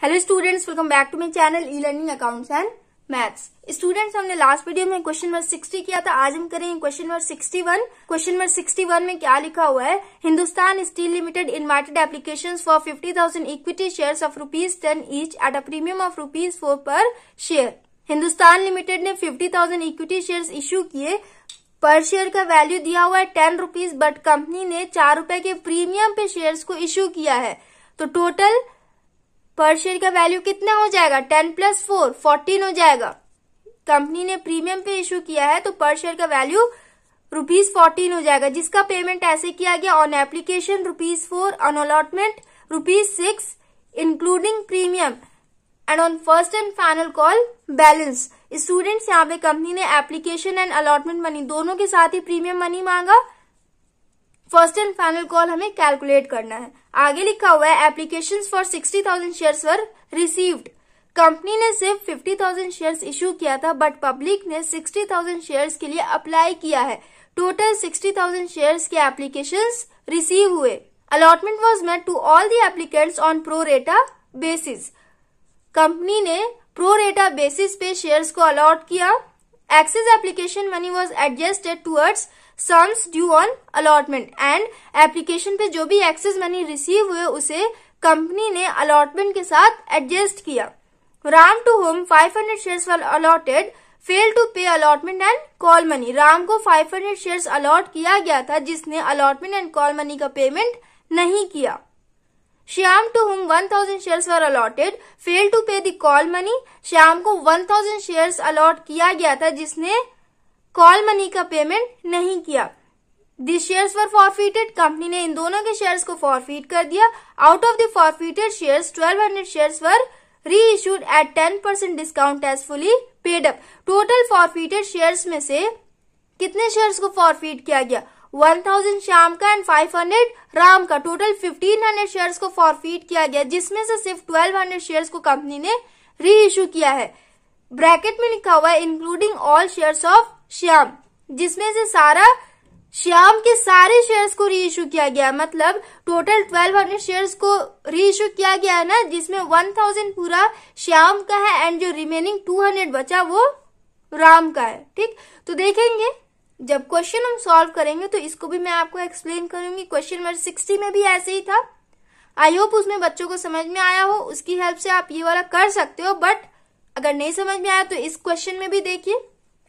Hello students, welcome back to my channel E learning accounts and maths. Students, हमने last video में question number 60 किया था। आज हम करेंगे क्वेश्चन नंबर 61। क्वेश्चन नंबर 61 में क्या लिखा हुआ है? Hindustan steel limited invited applications for 50,000 equity shares of ₹10 each at a premium of ₹4 पर शेयर। हिंदुस्तान लिमिटेड ने 50,000 इक्विटी शेयर्स इश्यू किए। पर शेयर का वैल्यू दिया हुआ है ₹10, बट कंपनी ने ₹4 के प्रीमियम पे शेयर्स को इश्यू किया है। तो टोटल पर शेयर का वैल्यू कितना हो जाएगा? 10 + 4 14 हो जाएगा। कंपनी ने प्रीमियम पे इश्यू किया है तो पर शेयर का वैल्यू ₹14 हो जाएगा, जिसका पेमेंट ऐसे किया गया on application ₹4, on allotment ₹6 including premium and on first and final call balance. Students, यहाँ पे कंपनी ने एप्लीकेशन एंड अलॉटमेंट मनी दोनों के साथ ही प्रीमियम मनी मांगा। फर्स्ट एंड फाइनल कॉल हमें कैलकुलेट करना है। आगे लिखा हुआ है applications for 60,000 shares were received. Company ने सिर्फ 50,000 शेयर्स इश्यू किया था, बट पब्लिक ने 60,000 शेयर्स के लिए अप्लाई किया है। टोटल 60,000 शेयर्स के एप्लीकेशंस रिसीव हुए। Allotment was made to all the applicants on pro rata basis. Company ने प्रो रेटा बेसिस पे शेयर्स को अलॉट किया। Excess application money was adjusted towards sums due on allotment and application पे जो भी excess money receive हुए उसे company ने अलॉटमेंट के साथ एडजस्ट किया। Ram to whom 500 shares were allotted fail to pay allotment and call money. Ram को 500 शेयर्स अलॉट किया गया था, जिसने अलॉटमेंट एंड कॉल मनी का पेमेंट नहीं किया। Shyam to whom 1000 shares were allotted fail to pay the call money. Shyam को 1000 शेयर्स अलॉट किया गया था, जिसने कॉल मनी का पेमेंट नहीं किया। This shares were forfeited. Company ने इन दोनों के शेयर्स को फॉरफिट कर दिया। Out of the forfeited shares 1200 shares were reissued at 10% discount as fully paid up. Total forfeited shares में से कितने शेयर्स को फॉरफिट किया गया? 1000 श्याम का एंड 500 राम का। टोटल 1500 शेयर्स को फॉरफिट किया गया, जिसमें से सिर्फ 1200 शेयर्स को कंपनी ने री इशू किया है। ब्रैकेट में लिखा हुआ है including all shares of Shyam, जिसमें से सारा श्याम के सारे शेयर्स को री इशू किया गया। मतलब टोटल 1200 शेयर्स को री इशू किया गया है ना, जिसमें 1000 पूरा श्याम का है एंड जो रिमेनिंग 200 बचा वो राम का है। ठीक, तो देखेंगे जब क्वेश्चन हम सॉल्व करेंगे तो इसको भी मैं आपको एक्सप्लेन करूंगी। क्वेश्चन नंबर 60 में भी ऐसे ही था। आई होप उसमें बच्चों को समझ में आया हो। उसकी हेल्प से आप ये वाला कर सकते हो, बट अगर नहीं समझ में आया तो इस क्वेश्चन में भी देखिए।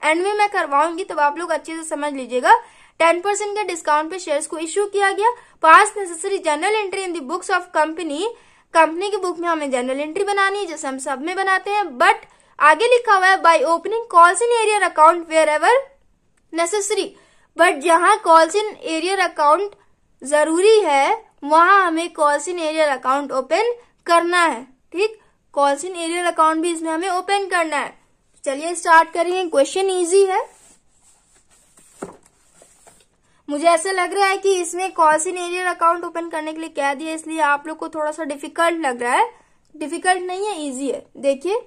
एंड में मैं करवाऊंगी, तब आप लोग अच्छे से समझ लीजिएगा। 10% के डिस्काउंट पे शेयर्स को इश्यू किया गया। पास necessary general entry in the books of company. Company की बुक में हमें जनरल एंट्री बनानी है, जैसे हम सब में बनाते हैं। बट आगे लिखा हुआ है by opening calls in arrear account wherever necessary. But जहां कॉल्स इन एरियर अकाउंट जरूरी है वहां हमें calls in arrear account open करना है। ठीक, कॉल्स इन एरियर अकाउंट भी इसमें हमें ओपन करना है। चलिए स्टार्ट करेंगे। क्वेश्चन इजी है। मुझे ऐसा लग रहा है कि इसमें calls in arrear account open करने के लिए कह दिया, इसलिए आप लोग को थोड़ा सा डिफिकल्ट लग रहा है। डिफिकल्ट नहीं है, इजी है। देखिए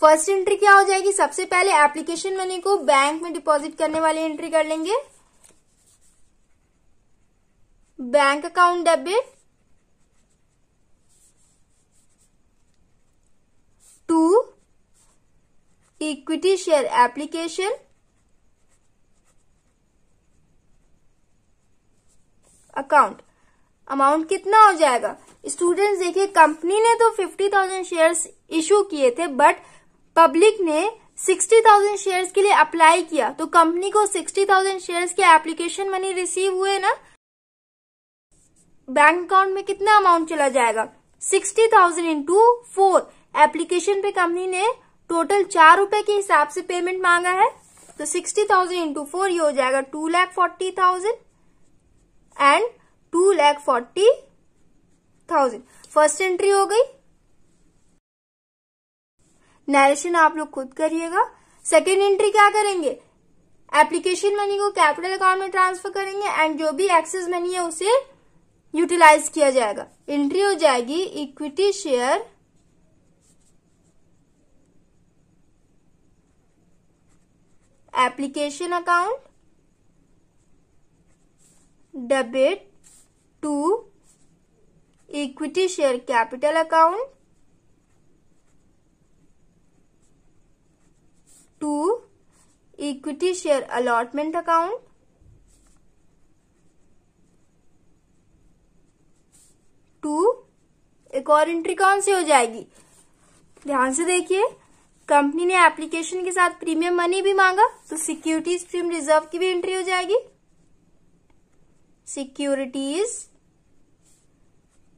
फर्स्ट एंट्री क्या हो जाएगी? सबसे पहले एप्लीकेशन मनी को बैंक में डिपॉजिट करने वाली एंट्री कर लेंगे। Bank account debit to equity share application account. Amount कितना हो जाएगा? स्टूडेंट्स देखिए, कंपनी ने तो 50,000 शेयर्स इशू किए थे, बट पब्लिक ने 60,000 शेयर्स के लिए अप्लाई किया। तो कंपनी को 60,000 शेयर्स के एप्लीकेशन मनी रिसीव हुए ना। बैंक अकाउंट में कितना अमाउंट चला जाएगा? 60,000 इंटू 4। एप्लीकेशन पे कंपनी ने टोटल ₹4 के हिसाब से पेमेंट मांगा है, तो 60,000 इंटू 4 ये हो जाएगा 2,40,000 एंड 2,40,000। फर्स्ट एंट्री हो गई। नरेशन आप लोग खुद करिएगा। सेकेंड एंट्री क्या करेंगे? एप्लीकेशन मनी को कैपिटल अकाउंट में ट्रांसफर करेंगे एंड जो भी एक्सेस मनी है उसे यूटिलाइज किया जाएगा। एंट्री हो जाएगी equity share application account debit to equity share capital account to equity share allotment account, to एक और एंट्री कौन सी हो जाएगी, ध्यान से देखिए, कंपनी ने एप्लीकेशन के साथ प्रीमियम मनी भी मांगा तो सिक्योरिटीज प्रीमियम रिजर्व की भी एंट्री हो जाएगी, securities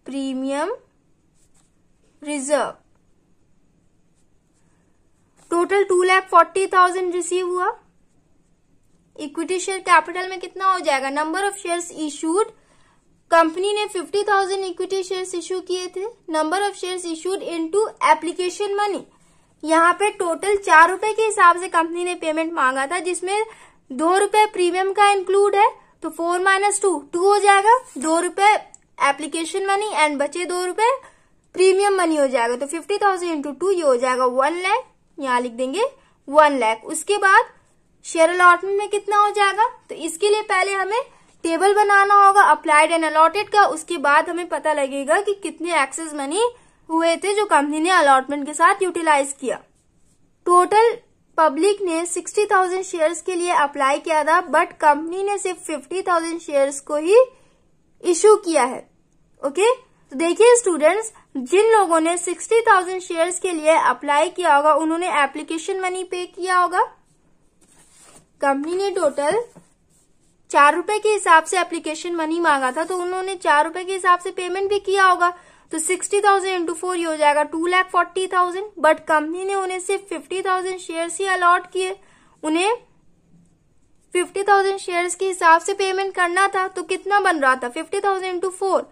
premium reserve. Total 2,40,000 receive हुआ। इक्विटी शेयर कैपिटल में कितना हो जाएगा, number of shares issued, company ने 50,000 इक्विटी शेयर्स इशू किए थे, number of shares issued into application money, यहाँ पे टोटल 4 रुपए के हिसाब से कंपनी ने पेमेंट मांगा था, जिसमें 2 रुपए प्रीमियम का इंक्लूड है, तो 4 - 2 हो जाएगा, 2 रुपए एप्लीकेशन मनी एंड बचे 2 रुपए प्रीमियम मनी हो जाएगा, तो 50,000 इंटू 2 ये हो जाएगा 1 लाख, यहाँ लिख देंगे 1 लाख। उसके बाद शेयर अलॉटमेंट में कितना हो जाएगा, तो इसके लिए पहले हमें टेबल बनाना होगा अप्लाइड एंड अलॉटेड का, उसके बाद हमें पता लगेगा कि कितने एक्सेस मनी हुए थे जो कंपनी ने अलॉटमेंट के साथ यूटिलाइज किया। टोटल पब्लिक ने 60,000 शेयर्स के लिए अप्लाई किया था, बट कंपनी ने सिर्फ 50,000 शेयर्स को ही इशू किया है। ओके, तो देखिए स्टूडेंट्स, जिन लोगों ने 60,000 शेयर्स के लिए अप्लाई किया होगा उन्होंने एप्लीकेशन मनी पे किया होगा। कंपनी ने टोटल 4 रुपए के हिसाब से एप्लीकेशन मनी मांगा था, तो उन्होंने 4 रुपए के हिसाब से पेमेंट भी किया होगा, तो 60,000 इंटू 4 ये हो जाएगा 2,40,000, बट कंपनी ने उन्हें सिर्फ 50,000 शेयर्स ही अलॉट किए, उन्हें 50,000 शेयर्स के हिसाब से पेमेंट करना था, तो कितना बन रहा था 50,000 इंटू 4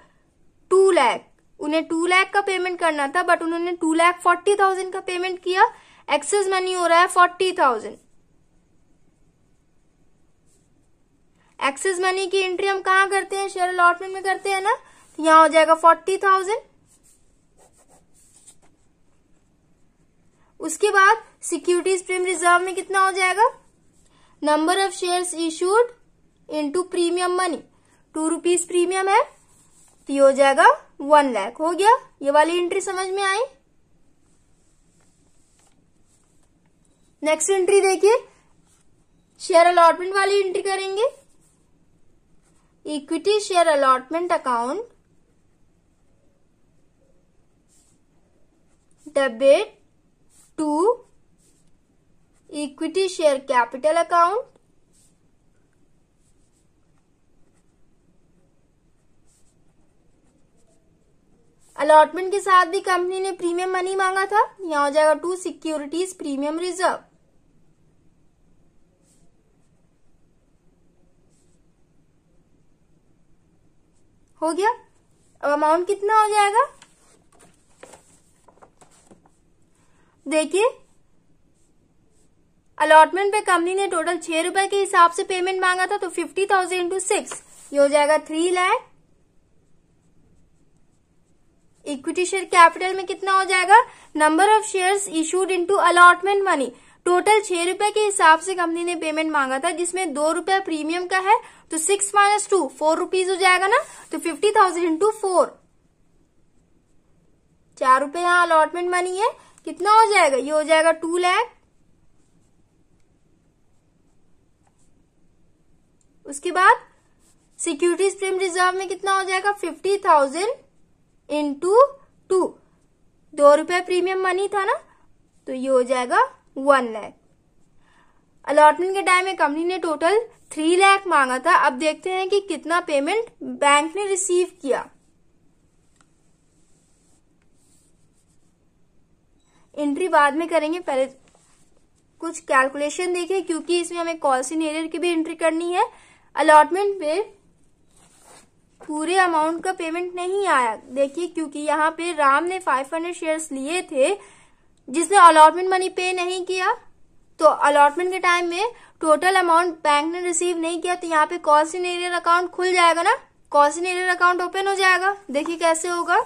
2 लाख, उन्हें 2 लाख का पेमेंट करना था, बट उन्होंने 2,40,000 का पेमेंट किया, एक्सेस मनी हो रहा है 40,000। एक्सेस मनी की एंट्री हम कहाँ करते हैं, शेयर अलॉटमेंट में करते हैं ना, तो यहां हो जाएगा 40,000। उसके बाद सिक्योरिटीज प्रीमियम रिजर्व में कितना हो जाएगा, number of shares issued into premium money, 2 rupees premium है, तो ये हो जाएगा 1 लाख। हो गया, ये वाली एंट्री समझ में आई। नेक्स्ट एंट्री देखिए, शेयर अलॉटमेंट वाली एंट्री करेंगे। Equity share allotment account, debit to equity share capital account, allotment के साथ भी कंपनी ने प्रीमियम मनी मांगा था, यहां हो जाएगा 2 सिक्योरिटीज प्रीमियम रिजर्व। हो गया, अब अमाउंट कितना हो जाएगा, देखिए अलॉटमेंट पे कंपनी ने टोटल 6 रुपए के हिसाब से पेमेंट मांगा था, तो 50,000 इंटू 6 ये हो जाएगा 3 लाख। इक्विटी शेयर कैपिटल में कितना हो जाएगा, number of shares issued into allotment money, total 6 रुपए के हिसाब से कंपनी ने पेमेंट मांगा था, जिसमें 2 रुपए प्रीमियम का है, तो 6 - 2 4 रुपीज हो जाएगा ना, तो 50,000 इंटू 4, 4 रुपए यहाँ अलॉटमेंट मनी है, कितना हो जाएगा, ये हो जाएगा 2 लाख। उसके बाद सिक्योरिटीज प्रीमियम रिजर्व में कितना हो जाएगा, 50,000 इंटू 2, 2 रुपए प्रीमियम मनी था ना, तो ये हो जाएगा 1 लाख। अलॉटमेंट के टाइम में कंपनी ने टोटल 3 लाख मांगा था। अब देखते हैं कि कितना पेमेंट बैंक ने रिसीव किया। एंट्री बाद में करेंगे, पहले कुछ कैलकुलेशन देखें, क्योंकि इसमें हमें कॉल सिनेरियो की भी एंट्री करनी है। अलॉटमेंट पे पूरे अमाउंट का पेमेंट नहीं आया, देखिए, क्योंकि यहाँ पे राम ने 500 शेयर्स लिए थे, जिसने अलॉटमेंट मनी पे नहीं किया, तो अलॉटमेंट के टाइम में टोटल अमाउंट बैंक ने रिसीव नहीं किया, तो यहाँ पे कॉस्ट इन एरियर अकाउंट खुल जाएगा ना, cost in arrear account open हो जाएगा। देखिए कैसे होगा।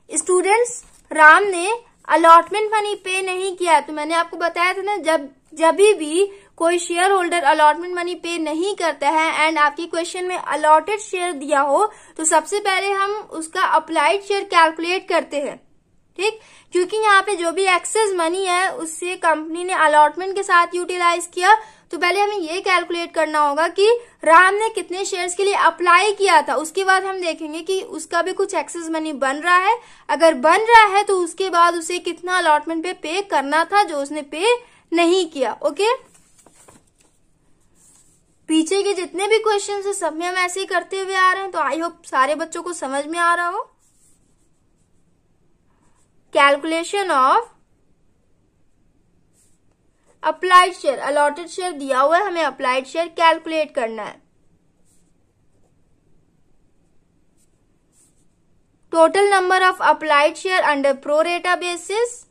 स्टूडेंट्स, राम ने अलॉटमेंट मनी पे नहीं किया, तो मैंने आपको बताया था ना, जब भी कोई शेयर होल्डर अलॉटमेंट मनी पे नहीं करता है एंड आपकी क्वेश्चन में अलॉटेड शेयर दिया हो, तो सबसे पहले हम उसका अप्लाइड शेयर कैलकुलेट करते हैं। ठीक, क्योंकि यहाँ पे जो भी एक्सेस मनी है उससे कंपनी ने अलॉटमेंट के साथ यूटिलाइज किया। तो पहले हमें ये कैलकुलेट करना होगा कि राम ने कितने शेयर्स के लिए अप्लाई किया था, उसके बाद हम देखेंगे कि उसका भी कुछ एक्सेस मनी बन रहा है। अगर बन रहा है तो उसके बाद उसे कितना अलॉटमेंट पे करना था जो उसने पे नहीं किया। ओके, पीछे के जितने भी क्वेश्चन है सब में हम ऐसे ही करते हुए आ रहे हैं, तो आई होप सारे बच्चों को समझ में आ रहा हो। Calculation of applied share, allotted share दिया हुआ है, हमें अप्लाइड शेयर कैलकुलेट करना है। Total number of applied share under pro rata basis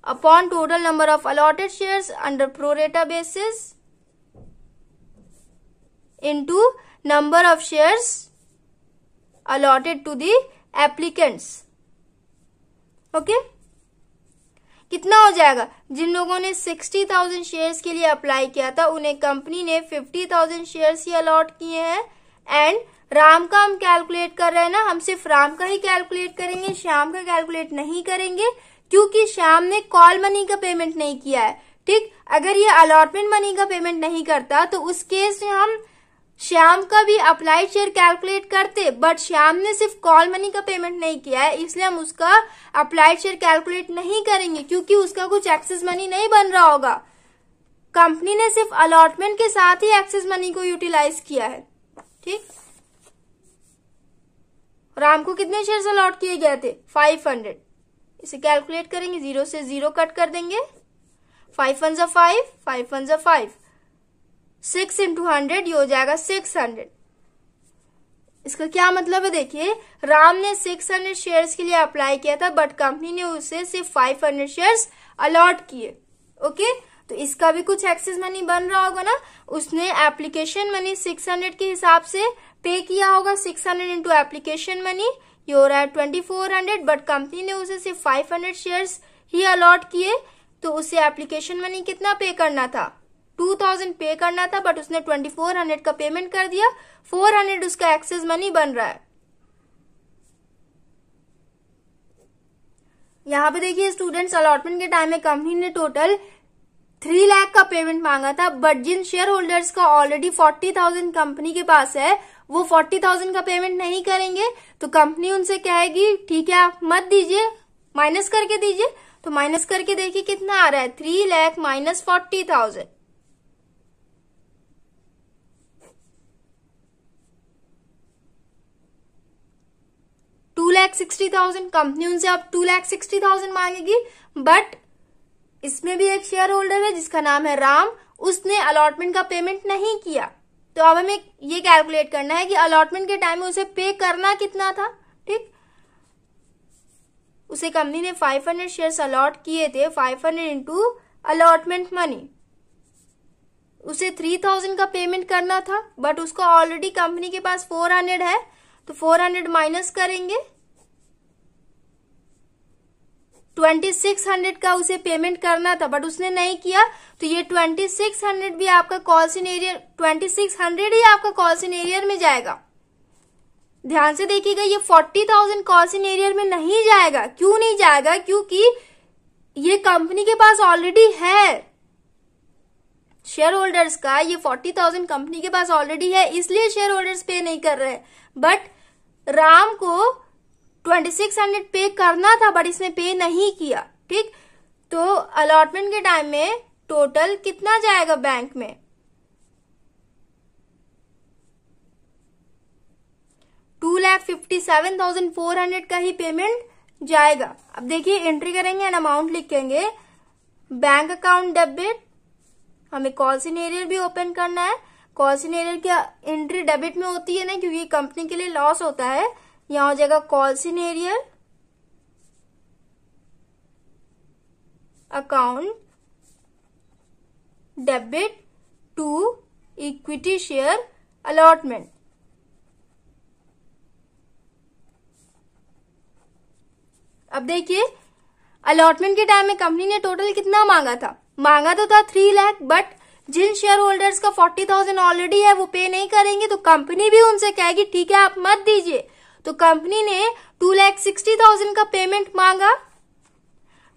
upon total number of allotted shares under pro rata basis into number of shares allotted to the applicants। Okay, कितना हो जाएगा? जिन लोगों ने 60,000 शेयर्स के लिए अप्लाई किया था उन्हें कंपनी ने 50,000 शेयर्स ही अलॉट किए हैं। एंड राम का हम कैलकुलेट कर रहे हैं ना, हम सिर्फ राम का ही कैलकुलेट करेंगे, श्याम का कैलकुलेट नहीं करेंगे, क्योंकि श्याम ने कॉल मनी का पेमेंट नहीं किया है। ठीक, अगर ये अलॉटमेंट मनी का पेमेंट नहीं करता तो उस केस में हम श्याम का भी अप्लाइड शेयर कैलकुलेट करते, बट श्याम ने सिर्फ कॉल मनी का पेमेंट नहीं किया है, इसलिए हम उसका अप्लाइड शेयर कैलकुलेट नहीं करेंगे, क्योंकि उसका कुछ एक्सेस मनी नहीं बन रहा होगा। कंपनी ने सिर्फ अलॉटमेंट के साथ ही एक्सेस मनी को यूटिलाइज किया है। ठीक, राम को कितने शेयर्स अलॉट किए गए थे? 500। इसे कैलकुलेट करेंगे, 0 से 0 कट कर देंगे, 5 1 5, 5 1 5, 6 into 100 ये हो जाएगा 600। इसका क्या मतलब है? देखिए, राम ने 600 शेयर्स के लिए अप्लाई किया था, बट कंपनी ने उसे सिर्फ 500 शेयर्स अलॉट किए। ओके, तो इसका भी कुछ एक्सेस मनी बन रहा होगा ना। उसने एप्लीकेशन मनी 600 के हिसाब से पे किया होगा, 600 इंटू एप्लीकेशन मनी, ये हो रहा है 2400, बट कंपनी ने उसे सिर्फ 500 शेयर्स ही अलॉट किए, तो उसे एप्लीकेशन मनी कितना पे करना था? 2000 पे करना था, बट उसने 2400 का पेमेंट कर दिया, 400 उसका एक्सेस मनी बन रहा है। यहाँ पे देखिए स्टूडेंट्स, अलॉटमेंट के टाइम में कंपनी ने टोटल 3 लाख का पेमेंट मांगा था, बट जिन शेयर होल्डर्स का ऑलरेडी 40,000 कंपनी के पास है वो 40,000 का पेमेंट नहीं करेंगे, तो कंपनी उनसे कहेगी ठीक है आप मत दीजिए, माइनस करके दीजिए। तो माइनस करके देखिए कितना आ रहा है, 3 लाख माइनस 40,000, 2,60,000। कंपनी उनसे अब 2,60,000 मांगेगी, बट इसमें भी एक शेयर होल्डर है जिसका नाम है राम, उसने अलॉटमेंट का पेमेंट नहीं किया। तो अब हमें ये कैलकुलेट करना है कि अलॉटमेंट के टाइम में उसे पे करना कितना था। ठीक, उसे कंपनी ने 500 शेयर्स अलॉट किए थे, 500 इंटू अलॉटमेंट मनी, उसे 3,000 का पेमेंट करना था, बट उसका ऑलरेडी कंपनी के पास 400 है, तो 400 माइनस करेंगे, 2600 का उसे पेमेंट करना था, बट उसने नहीं किया, तो ये 2600 भी आपका कॉल सिनेरियर, 2600 ही आपका कॉल सिनेरियर में जाएगा। ध्यान से देखिएगा, ये 40,000 कॉल सिनेरियर में नहीं जाएगा। क्यों नहीं जाएगा? क्योंकि ये कंपनी के पास ऑलरेडी है, शेयर होल्डर्स का ये 40,000 कंपनी के पास ऑलरेडी है, इसलिए शेयर होल्डर्स पे नहीं कर रहे हैं। बट राम को 2600 पे करना था, बट इसने पे नहीं किया। ठीक, तो अलॉटमेंट के टाइम में टोटल कितना जाएगा बैंक में? 2,57,400 का ही पेमेंट जाएगा। अब देखिए एंट्री करेंगे एंड अमाउंट लिखेंगे, बैंक अकाउंट डेबिट, हमें कॉल सिनेरियर भी ओपन करना है। कॉल सिनेरियर की एंट्री डेबिट में होती है ना, क्योंकि कंपनी के लिए लॉस होता है। यहां हो जाएगा calls in arrear account debit to equity share allotment. अब देखिए अलॉटमेंट के टाइम में कंपनी ने टोटल कितना मांगा था? मांगा तो था 3 लाख, बट जिन शेयर होल्डर्स का 40,000 ऑलरेडी है वो पे नहीं करेंगे, तो कंपनी भी उनसे कहेगी ठीक है आप मत दीजिए। तो कंपनी ने 2,60,000 का पेमेंट मांगा,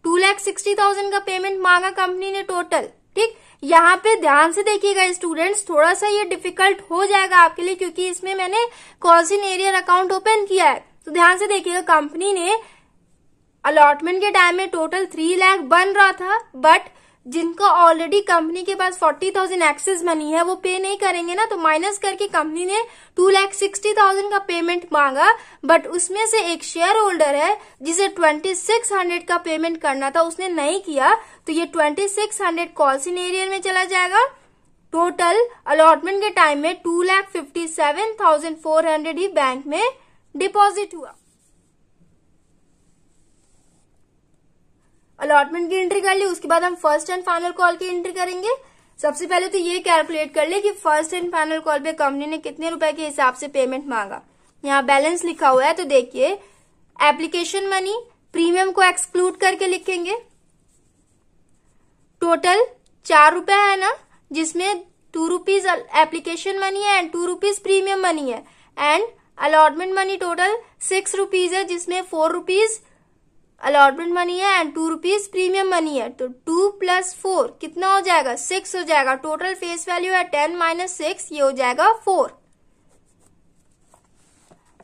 2,60,000 का पेमेंट मांगा कंपनी ने टोटल। ठीक, यहाँ पे ध्यान से देखिएगा स्टूडेंट्स, थोड़ा सा ये डिफिकल्ट हो जाएगा आपके लिए क्योंकि इसमें मैंने कॉल्सिन एरियर अकाउंट ओपन किया है। तो ध्यान से देखिएगा, कंपनी ने अलॉटमेंट के टाइम में टोटल 3 लाख बन रहा था, बट जिनका ऑलरेडी कंपनी के पास 40,000 एक्सेस मनी है वो पे नहीं करेंगे ना, तो माइनस करके कंपनी ने 2,60,000 का पेमेंट मांगा। बट उसमें से एक शेयर होल्डर है जिसे 2,600 का पेमेंट करना था, उसने नहीं किया, तो ये 2,600 कॉल्सिन एरियर में चला जाएगा। टोटल अलॉटमेंट के टाइम में 2,57,400 ही बैंक में डिपॉजिट हुआ। अलॉटमेंट की एंट्री कर ली, उसके बाद हम फर्स्ट एंड फाइनल कॉल की एंट्री करेंगे। सबसे पहले तो ये कैलकुलेट कर ले कि फर्स्ट एंड फाइनल कॉल पे कंपनी ने कितने रुपए के हिसाब से पेमेंट मांगा। यहाँ बैलेंस लिखा हुआ है, तो देखिए एप्लीकेशन मनी प्रीमियम को एक्सक्लूड करके लिखेंगे। टोटल 4 रुपए है ना, जिसमें 2 रुपीज एप्लीकेशन मनी है एंड 2 रुपीज प्रीमियम मनी है, and allotment money total 6 rupees है, जिसमें 4 रुपीज अलॉटमेंट मनी है एंड 2 रुपीज प्रीमियम मनी है। तो 2 + 4 कितना हो जाएगा, 6 हो जाएगा। टोटल फेस वैल्यू है 10 - 6, ये हो जाएगा 4।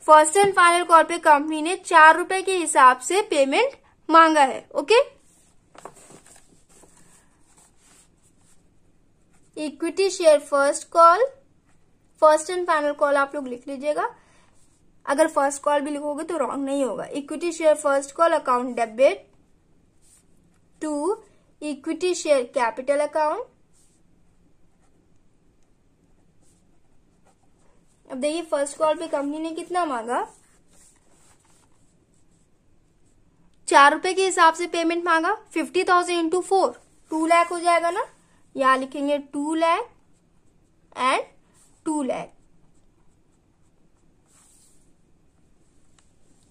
फर्स्ट एंड फाइनल कॉल पे कंपनी ने 4 रुपए के हिसाब से पेमेंट मांगा है। Okay, equity share first call, first and final call आप लोग लिख लीजिएगा, अगर फर्स्ट कॉल भी लिखोगे तो रॉन्ग नहीं होगा। Equity share first call account debit to equity share capital account. अब देखिए फर्स्ट कॉल पे कंपनी ने कितना मांगा, 4 रुपए के हिसाब से पेमेंट मांगा। 50,000 इंटू 4 2 लाख हो जाएगा ना, यहां लिखेंगे 2 लाख एंड 2 लाख।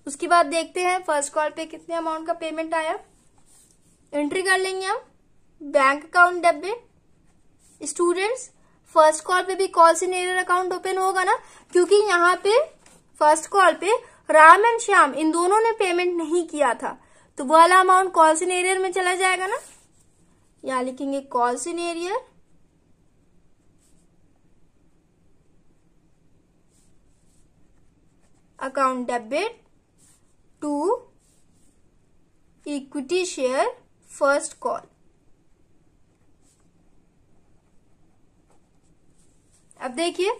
उसके बाद देखते हैं फर्स्ट कॉल पे कितने अमाउंट का पेमेंट आया। एंट्री कर लेंगे हम bank account debit. Students, first call पे भी कॉल्सिन एरियर अकाउंट ओपन होगा ना, क्योंकि यहाँ पे फर्स्ट कॉल पे राम एंड श्याम इन दोनों ने पेमेंट नहीं किया था, तो वो वाला अमाउंट कॉल्सिन एरियर में चला जाएगा ना। यहां लिखेंगे calls in arrear account debit to equity share first call. अब देखिए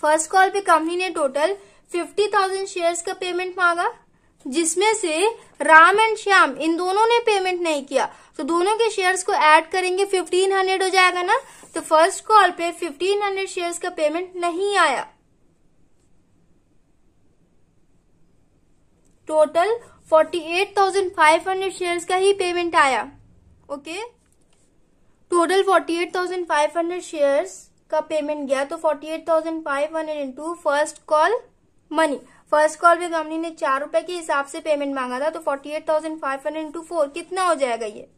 फर्स्ट कॉल पे कंपनी ने टोटल 50,000 शेयर्स का पेमेंट मांगा, जिसमें से राम एंड श्याम इन दोनों ने पेमेंट नहीं किया, तो दोनों के शेयर्स को ऐड करेंगे 1,500 हो जाएगा ना। तो फर्स्ट कॉल पे 1,500 शेयर्स का पेमेंट नहीं आया। टोटल 48,500 शेयर्स का ही पेमेंट आया। ओके, टोटल 48,500 शेयर्स का पेमेंट गया, तो 48,500 into first call money. First call पे कंपनी ने 4 रुपए के हिसाब से पेमेंट मांगा था, तो 48,500 इंटू 4 कितना हो जाएगा, ये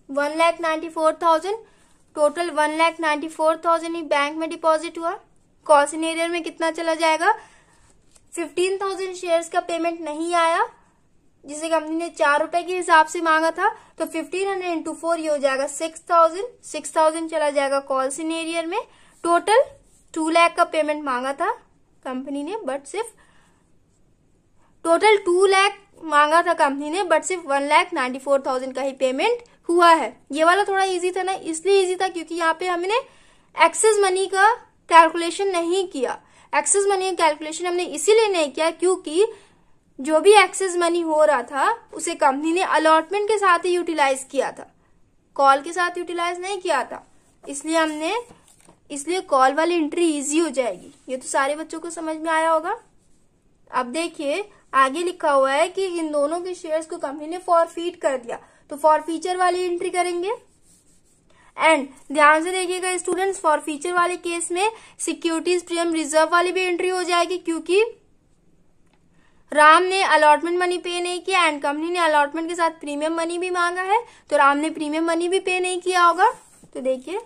1,94,000। टोटल 1,94,000 ही बैंक में डिपॉजिट हुआ। कॉल्सिन एरियर में कितना चला जाएगा, 15,000 शेयर्स का पेमेंट नहीं आया, जिसे कंपनी ने 4 रुपए के हिसाब से मांगा था, तो 1,500 इंटू 4 ये हो जाएगा 6,000। 6,000 चला जाएगा कॉल्सिन एरियर में। टोटल 2 लाख का पेमेंट मांगा था कंपनी ने, बट सिर्फ टोटल 2 लाख मांगा था कंपनी ने, बट सिर्फ 1,94,000 का ही पेमेंट हुआ है। ये वाला थोड़ा इजी था ना, इसलिए इजी था क्योंकि यहाँ पे हमने एक्सेस मनी का कैलकुलेशन नहीं किया। एक्सेस मनी का कैलकुलेशन हमने इसीलिए नहीं किया क्योंकि जो भी एक्सेस मनी हो रहा था उसे कंपनी ने अलॉटमेंट के साथ ही यूटिलाइज किया था, कॉल के साथ यूटिलाइज नहीं किया था, इसलिए कॉल वाली एंट्री इजी हो जाएगी। ये तो सारे बच्चों को समझ में आया होगा। अब देखिए आगे लिखा हुआ है कि इन दोनों के शेयर्स को कंपनी ने फॉरफीट कर दिया, तो फॉरफीचर वाली एंट्री करेंगे। एंड ध्यान से देखिएगा स्टूडेंट्स, फॉरफीचर वाले केस में सिक्योरिटीज प्रीमियम रिजर्व वाली भी एंट्री हो जाएगी, क्योंकि राम ने अलॉटमेंट मनी पे नहीं किया एंड कंपनी ने अलॉटमेंट के साथ प्रीमियम मनी भी मांगा है, तो राम ने प्रीमियम मनी भी पे नहीं किया होगा। तो देखिए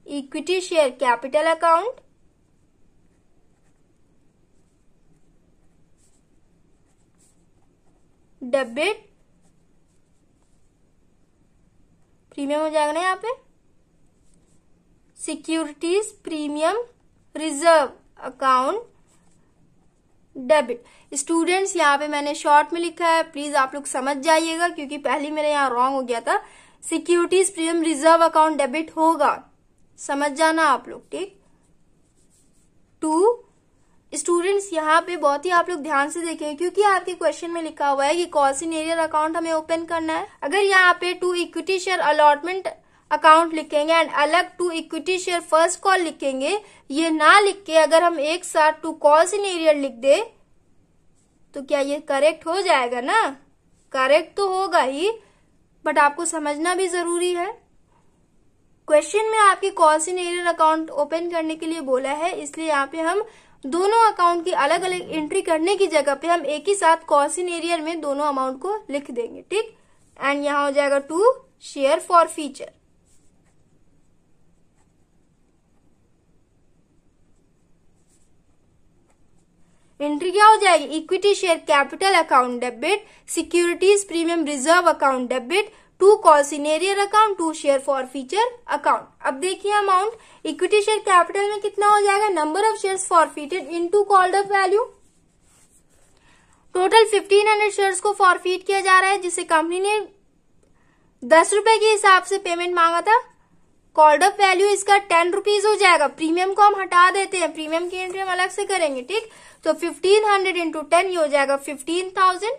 equity share capital account, debit premium हो जाएगा ना यहाँ पे, securities premium reserve account debit. Students यहाँ पे मैंने शॉर्ट में लिखा है, प्लीज आप लोग समझ जाइएगा क्योंकि पहले मेरे यहाँ रॉन्ग हो गया था। Securities premium reserve account debit होगा, समझ जाना आप लोग, ठीक। 2 स्टूडेंट्स यहाँ पे बहुत ही आप लोग ध्यान से देखेंगे क्योंकि आपके क्वेश्चन में लिखा हुआ है कि कॉल इन एरियर अकाउंट हमें ओपन करना है। अगर यहाँ पे 2 इक्विटी शेयर अलॉटमेंट अकाउंट लिखेंगे एंड अलग 2 इक्विटी शेयर फर्स्ट कॉल लिखेंगे, ये ना लिख के अगर हम एक साथ 2 कॉल्स इन एरियर लिख दे तो क्या ये करेक्ट हो जाएगा ना? करेक्ट तो होगा ही, बट आपको समझना भी जरूरी है। क्वेश्चन में आपके calls in arrear account open करने के लिए बोला है, इसलिए यहाँ पे हम दोनों अकाउंट की अलग अलग एंट्री करने की जगह पे हम एक ही साथ कॉल्स इन एरियर में दोनों अमाउंट को लिख देंगे, ठीक। एंड यहाँ हो जाएगा 2 शेयर फॉर फीचर। एंट्री क्या हो जाएगी? Equity share capital account debit, securities premium reserve account debit, 2 calls in arrear account, 2 share for feature account. अब देखिए अमाउंट इक्विटी शेयर कैपिटल में कितना हो जाएगा? Number of shares forfeited into called up value. Total 1500 shares को forfeit किया जा रहा है जिसे कंपनी ने 10 रुपए के हिसाब से पेमेंट मांगा था। कॉल्ड अप वैल्यू इसका 10 रुपीज हो जाएगा। प्रीमियम को हम हटा देते हैं, प्रीमियम की एंट्री हम अलग से करेंगे, ठीक। तो 1500 इंटू 10 ये हो जाएगा 15,000।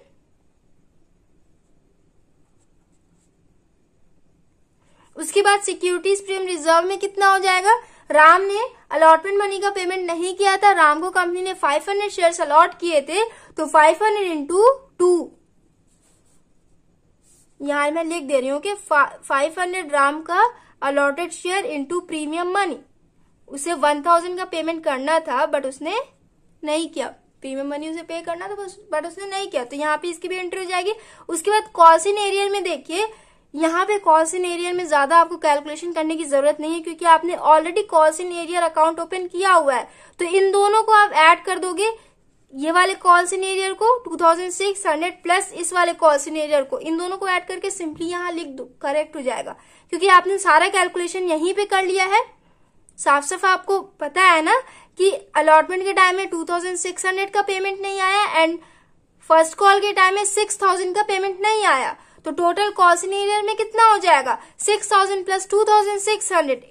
उसके बाद सिक्योरिटीज प्रीमियम रिजर्व में कितना हो जाएगा? राम ने अलॉटमेंट मनी का पेमेंट नहीं किया था, राम को कंपनी ने 500 शेयर्स अलॉट किए थे, तो 500 इंटू 2 यहां मैं लिख दे रही हूं कि 500 राम का allotted share into premium money. उसे 1000 का पेमेंट करना था बट उसने नहीं किया, प्रीमियम मनी उसे पे करना था बट उसने नहीं किया, तो यहाँ पे इसकी भी एंट्री हो जाएगी। उसके बाद कॉल्स इन एरियर में देखिए, यहाँ पे कॉल्स इन एरियर में ज्यादा आपको कैलकुलेशन करने की जरूरत नहीं है क्योंकि आपने already calls in arrear account open किया हुआ है। तो इन दोनों को आप ऐड कर दोगे, ये वाले कॉल्स इन एरियर को 2600 प्लस इस वाले कॉल्स इन एरियर को, इन दोनों को ऐड करके सिंपली यहाँ लिख दो, करेक्ट हो जाएगा क्योंकि आपने सारा कैलकुलेशन यहीं पे कर लिया है। साफ साफ आपको पता है ना कि अलॉटमेंट के टाइम में 2600 का पेमेंट नहीं आया एंड फर्स्ट कॉल के टाइम में 6000 का पेमेंट नहीं आया, तो टोटल कॉल्स इन एरियर में कितना हो जाएगा? 6000 प्लस 2600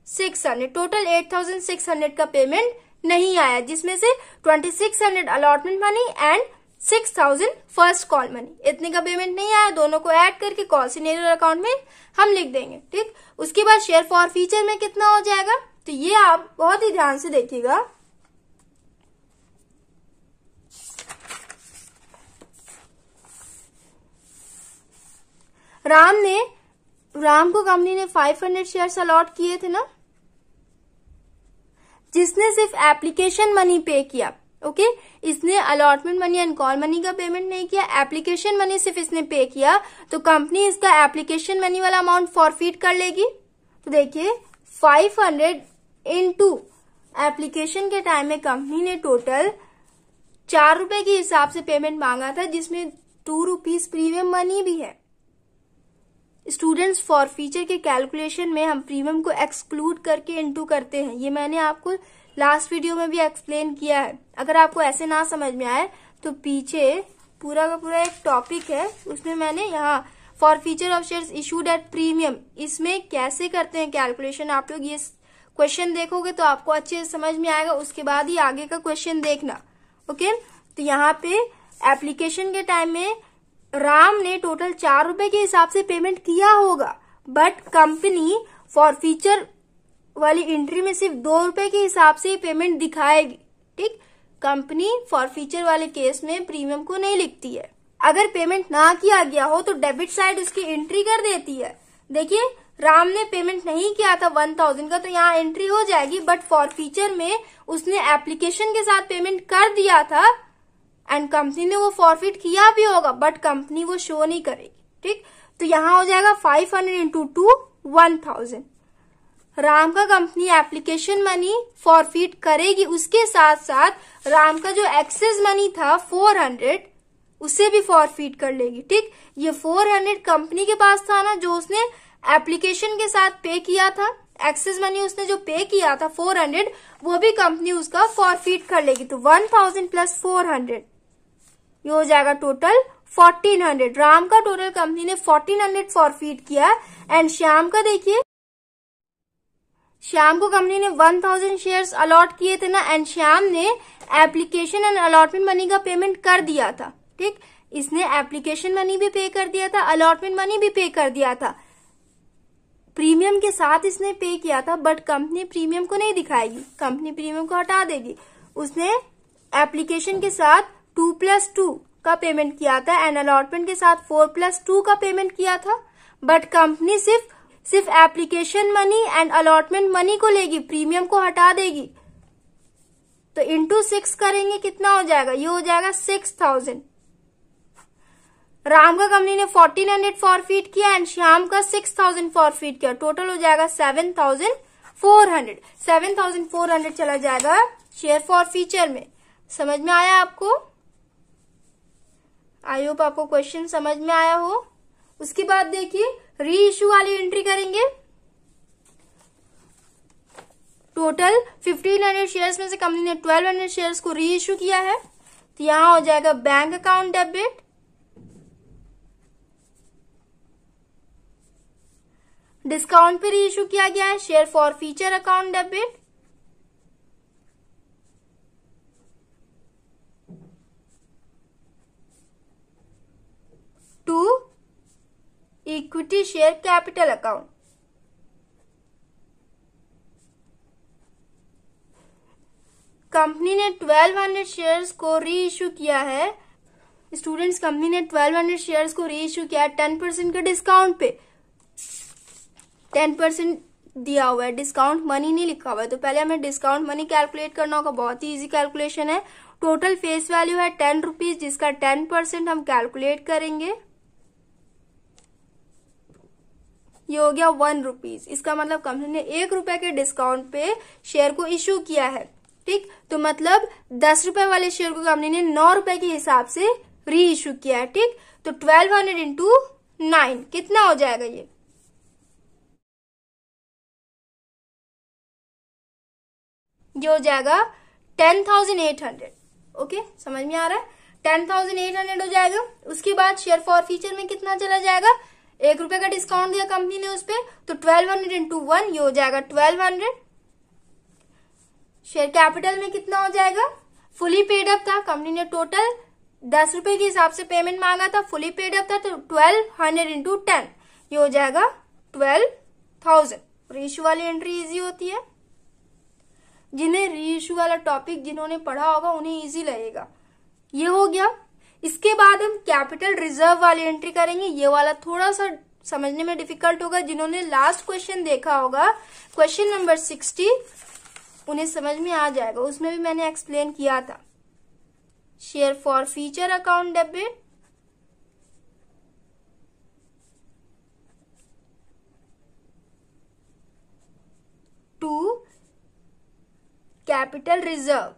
8600, टोटल 8600 का पेमेंट नहीं आया, जिसमें से 2600 allotment money and 6000 first call money, इतने का पेमेंट नहीं आया। दोनों को ऐड करके कॉल्स इन एरियर अकाउंट में हम लिख देंगे, ठीक। उसके बाद शेयर फॉर फीचर में कितना हो जाएगा, तो ये आप बहुत ही ध्यान से देखिएगा। राम को कंपनी ने 500 शेयर्स अलॉट किए थे ना, जिसने सिर्फ एप्लीकेशन मनी पे किया, ओके। इसने allotment money and call money का पेमेंट नहीं किया, एप्लीकेशन मनी सिर्फ इसने पे किया, तो कंपनी इसका एप्लीकेशन मनी वाला अमाउंट फॉरफिट कर लेगी। तो देखिए 500 इंटू एप्लीकेशन के टाइम में कंपनी ने टोटल 4 रुपए के हिसाब से पेमेंट मांगा था, जिसमें 2 रुपीज प्रीमियम मनी भी है। स्टूडेंट्स फॉर फीचर के कैलकुलेशन में हम प्रीमियम को एक्सक्लूड करके इनटू करते हैं, ये मैंने आपको लास्ट वीडियो में भी एक्सप्लेन किया है। अगर आपको ऐसे ना समझ में आए तो पीछे पूरा का पूरा एक टॉपिक है, उसमें मैंने यहाँ for feature of shares issued at premium, इसमें कैसे करते हैं कैलकुलेशन, आप लोग ये क्वेश्चन देखोगे तो आपको अच्छे से समझ में आएगा, उसके बाद ही आगे का क्वेश्चन देखना, ओके। तो यहाँ पे एप्लीकेशन के टाइम में राम ने टोटल 4 रुपए के हिसाब से पेमेंट किया होगा, बट कंपनी फॉर फीचर वाली एंट्री में सिर्फ 2 रुपए के हिसाब से पेमेंट दिखाएगी, ठीक। कंपनी फॉर फीचर वाले केस में प्रीमियम को नहीं लिखती है। अगर पेमेंट ना किया गया हो तो डेबिट साइड उसकी एंट्री कर देती है। देखिए राम ने पेमेंट नहीं किया था 1000 का, तो यहाँ एंट्री हो जाएगी, बट फॉर फीचर में उसने एप्लीकेशन के साथ पेमेंट कर दिया था एंड कंपनी ने वो फॉरफिट किया भी होगा बट कंपनी वो शो नहीं करेगी। ठीक, तो यहां हो जाएगा 500 इंटू 2 1000। राम का कंपनी एप्लीकेशन मनी फॉरफिट करेगी, उसके साथ साथ राम का जो एक्सेस मनी था 400 उसे भी फॉरफिट कर लेगी। ठीक, ये 400 कंपनी के पास था ना, जो उसने एप्लीकेशन के साथ पे किया था, एक्सेस मनी उसने जो पे किया था 400, वो भी कंपनी उसका फॉरफिट कर लेगी। तो 1000 प्लस 400 ये हो जाएगा टोटल 1400। राम का टोटल कंपनी ने 1400 फॉरफिट किया एंड श्याम का देखिए, श्याम को कंपनी ने 1000 शेयर्स अलॉट किए थे ना, एंड श्याम ने एप्लीकेशन एंड अलॉटमेंट मनी का पेमेंट कर दिया था। ठीक, इसने एप्लीकेशन मनी भी पे कर दिया था, अलॉटमेंट मनी भी पे कर दिया था, प्रीमियम के साथ इसने पे किया था, बट कंपनी प्रीमियम को नहीं दिखाएगी, कंपनी प्रीमियम को हटा देगी। उसने एप्लीकेशन के साथ 2+2 का पेमेंट किया था एंड अलॉटमेंट के साथ 4+2 का पेमेंट किया था, बट कंपनी सिर्फ application money and allotment money को लेगी, प्रीमियम को हटा देगी। तो इंटू 6 करेंगे, कितना हो जाएगा, ये हो जाएगा 6000। राम का कंपनी ने 1400 फॉरफिट किया एंड श्याम का 6000 फॉरफिट किया, टोटल हो जाएगा 7400। 7400 चला जाएगा शेयर फॉरफीचर में। समझ में आया आपको? आई होप आपको क्वेश्चन समझ में आया हो। उसके बाद देखिए री इश्यू वाली एंट्री करेंगे। टोटल 1500 शेयर्स में से कंपनी ने 1200 शेयर्स को री इश्यू किया है, तो यहां हो जाएगा बैंक अकाउंट डेबिट, डिस्काउंट पे री इश्यू किया गया है share forfeiture account debit, to equity share capital account. Company ने 1200 शेयर्स को री इश्यू किया है। स्टूडेंट्स, कंपनी ने 1200 शेयर्स को री इश्यू किया है 10% के डिस्काउंट पे। 10% दिया हुआ है, डिस्काउंट मनी नहीं लिखा हुआ है, तो पहले हमें डिस्काउंट मनी कैलकुलेट करना होगा। बहुत ही इजी कैलकुलेशन है। टोटल फेस वैल्यू है 10 रुपीज, जिसका 10% हम कैलकुलेट करेंगे, ये हो गया 1 रुपीज। इसका मतलब कंपनी ने 1 रुपए के डिस्काउंट पे शेयर को इश्यू किया है। ठीक, तो मतलब 10 रुपए वाले शेयर को कंपनी ने 9 रुपए के हिसाब से री इश्यू किया है। ठीक, तो 1200 इंटू 9 कितना हो जाएगा, ये हो जाएगा 10,800। ओके, समझ में आ रहा है? 10,800 हो जाएगा। उसके बाद शेयर फॉरफीचर में कितना चला जाएगा, 1 रुपए का डिस्काउंट दिया कंपनी ने उस पे, तो 1200 इंटू 1 ये हो जाएगा 1200। शेयर कैपिटल में कितना हो जाएगा, फुली पेड अप था, कंपनी ने टोटल 10 रुपए के हिसाब से पेमेंट मांगा था, फुली पेड अप था, तो 1200 इंटू 10 ये हो जाएगा 12,000। रीइश्यू वाली एंट्री इजी होती है। जिन्हें रीइश्यू वाला टॉपिक जिन्होंने पढ़ा होगा उन्हें इजी लगेगा। ये हो गया। इसके बाद हम कैपिटल रिजर्व वाली एंट्री करेंगे। ये वाला थोड़ा सा समझने में डिफिकल्ट होगा। जिन्होंने लास्ट क्वेश्चन देखा होगा, क्वेश्चन नंबर 60, उन्हें समझ में आ जाएगा। उसमें भी मैंने एक्सप्लेन किया था। Share forfeiture account debit, to capital reserve,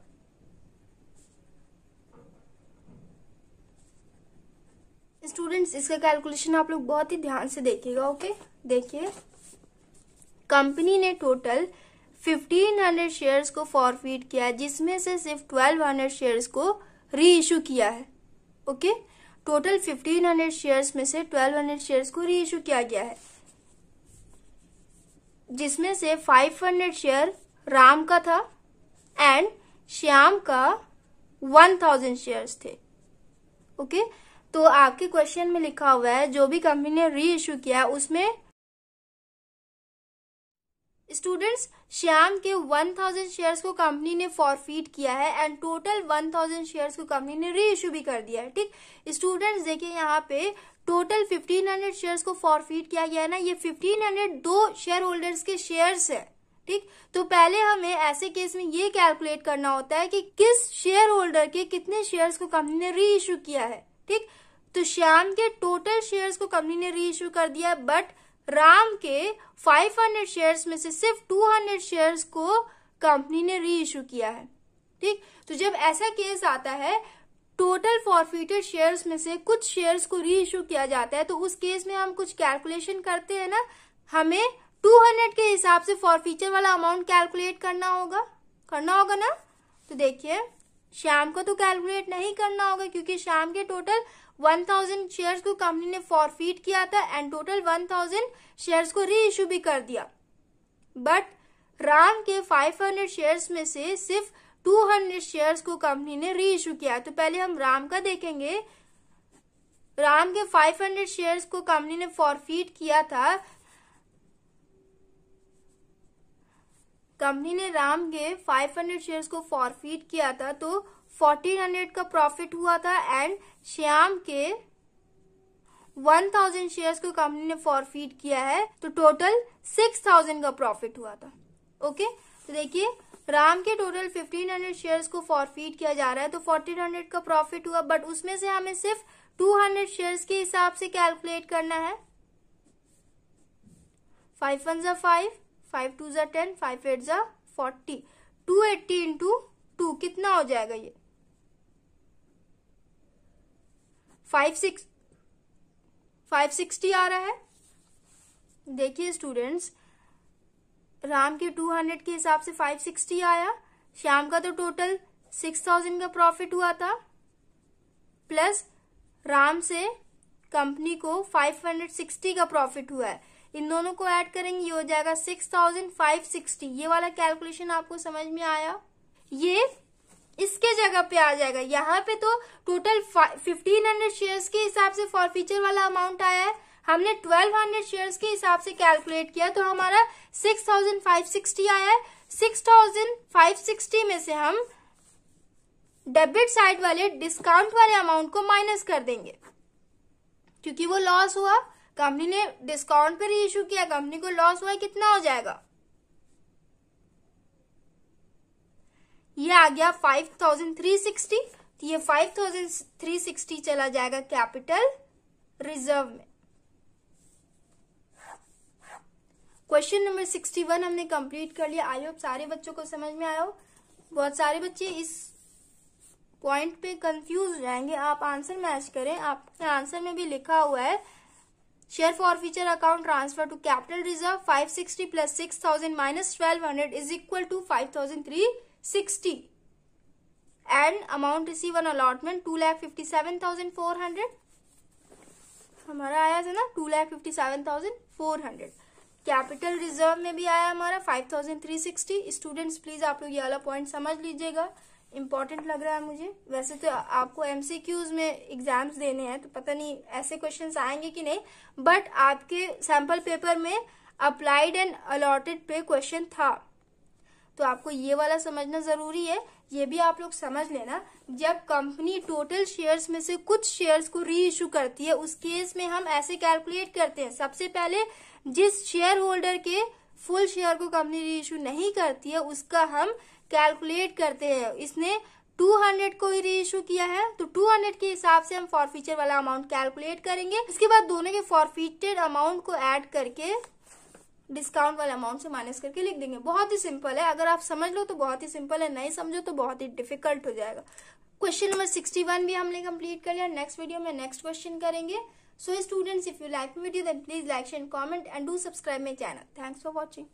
students इसका कैलकुलेशन आप लोग बहुत ही ध्यान से देखिएगा। ओके, देखिए कंपनी ने टोटल 1500 शेयर्स को फॉरफिट किया है, जिसमें से सिर्फ 1200 शेयर्स को री इश्यू किया है। ओके, टोटल 1500 शेयर्स में से 1200 शेयर्स को री इश्यू किया गया है, जिसमें से 500 शेयर राम का था एंड श्याम का 1000 शेयर्स थे। ओके, तो आपके क्वेश्चन में लिखा हुआ है जो भी कंपनी ने री इश्यू किया उसमें स्टूडेंट्स श्याम के 1000 शेयर्स को कंपनी ने फॉरफिट किया है एंड टोटल 1000 शेयर्स को कंपनी ने री इश्यू भी कर दिया है। ठीक, स्टूडेंट्स देखिए यहाँ पे टोटल 1500 शेयर्स को फॉरफिट किया गया है ना, ये 1500 दो शेयर होल्डर्स के शेयर्स है। ठीक, तो पहले हमें ऐसे केस में ये कैलकुलेट करना होता है कि किस शेयर होल्डर के कितने शेयर्स को कंपनी ने री इश्यू किया है। ठीक, तो श्याम के टोटल शेयर्स को कंपनी ने री इश्यू कर दिया, बट राम के 500 शेयर्स में से सिर्फ 200 शेयर्स को कंपनी ने री इश्यू किया है। ठीक, तो जब ऐसा केस आता है टोटल फॉरफिटेड शेयर्स में से कुछ शेयर्स को री इश्यू किया जाता है, तो उस केस में हम कुछ कैलकुलेशन करते हैं ना, हमें 200 के हिसाब से फॉरफीचर वाला अमाउंट कैलकुलेट करना होगा ना। तो देखिए श्याम को तो कैलकुलेट नहीं करना होगा क्योंकि श्याम के टोटल 1000 शेयर्स को कंपनी ने फॉरफीट किया था एंड टोटल 1000 शेयर्स को री इश्यू भी कर दिया, बट राम के 500 शेयर्स में से सिर्फ 200 शेयर्स को कंपनी ने री इश्यू किया। तो पहले हम राम का देखेंगे। राम के 500 शेयर्स को कंपनी ने फॉरफीट किया था, कंपनी ने राम के 500 शेयर्स को फॉरफीट किया था तो 1400 का प्रॉफिट हुआ था एंड श्याम के 1000 शेयर्स को कंपनी ने फॉरफीट किया है तो टोटल 6000 का प्रॉफिट हुआ था। ओके, तो देखिए राम के टोटल 1500 शेयर्स को फॉरफीट किया जा रहा है तो 1400 का प्रॉफिट हुआ, बट उसमें से हमें सिर्फ 200 शेयर्स के हिसाब से कैलकुलेट करना है। 5 1 जा 5, 5 2 जा 10, 5 8 जा 40, 280 इंटू 2 कितना हो जाएगा ये 560 आ रहा है। देखिए स्टूडेंट्स, राम के 200 के हिसाब से 560 आया, श्याम का तो टोटल 6000 का प्रॉफिट हुआ था, प्लस राम से कंपनी को 560 का प्रॉफिट हुआ है, इन दोनों को ऐड करेंगे ये हो जाएगा 6560। ये वाला कैलकुलेशन आपको समझ में आया? ये इसके जगह पे आ जाएगा, यहाँ पे तो टोटल 1500 शेयर्स के हिसाब से फॉरफीचर वाला अमाउंट आया है, हमने 1200 शेयर्स के हिसाब से कैलकुलेट किया तो हमारा 6560 आया है। 6560 में से हम डेबिट साइड वाले डिस्काउंट वाले अमाउंट को माइनस कर देंगे क्योंकि वो लॉस हुआ, कंपनी ने डिस्काउंट पे री इश्यू किया, कंपनी को लॉस हुआ, कितना हो जाएगा ये आ गया 5360। तो ये 5360 चला जाएगा कैपिटल रिजर्व में। क्वेश्चन नंबर 61 हमने कंप्लीट कर लिया। आई होप सारे बच्चों को समझ में आया हो। बहुत सारे बच्चे इस पॉइंट पे कंफ्यूज रहेंगे, आप आंसर मैच करें। आपके आंसर में भी लिखा हुआ है share forfeiture account transfer to capital reserve 560 plus 6000 minus 1200 is equal to 5360 and amount receive on allotment 2,57,400 हमारा आया था ना 2,57,400। कैपिटल रिजर्व में भी आया हमारा 5,360। स्टूडेंट्स प्लीज आप लोग ये वाला पॉइंट समझ लीजिएगा, इंपॉर्टेंट लग रहा है मुझे। वैसे तो आपको एमसीक्यूज में एग्जाम्स देने हैं तो पता नहीं ऐसे क्वेश्चंस आएंगे कि नहीं, बट आपके सैंपल पेपर में अप्लाइड एंड अलॉटेड पे क्वेश्चन था तो आपको ये वाला समझना जरूरी है। ये भी आप लोग समझ लेना, जब कंपनी टोटल शेयर्स में से कुछ शेयर्स को री इश्यू करती है उस केस में हम ऐसे कैलकुलेट करते हैं। सबसे पहले जिस शेयर होल्डर के फुल शेयर को कंपनी री इश्यू नहीं करती है उसका हम कैलकुलेट करते हैं। इसने 200 को ही री इश्यू किया है तो 200 के हिसाब से हम फॉरफीचर वाला अमाउंट कैलकुलेट करेंगे। इसके बाद दोनों के फॉरफीटेड अमाउंट को ऐड करके डिस्काउंट वाले अमाउंट से माइनस करके लिख देंगे। बहुत ही सिंपल है, अगर आप समझ लो तो बहुत ही सिंपल है, नहीं समझो तो बहुत ही डिफिकल्ट हो जाएगा। क्वेश्चन नंबर 61 भी हमने कंप्लीट कर लिया। नेक्स्ट वीडियो में नेक्स्ट क्वेश्चन करेंगे। So students, if you like video then please like share comment and do subscribe my channel. Thanks for watching.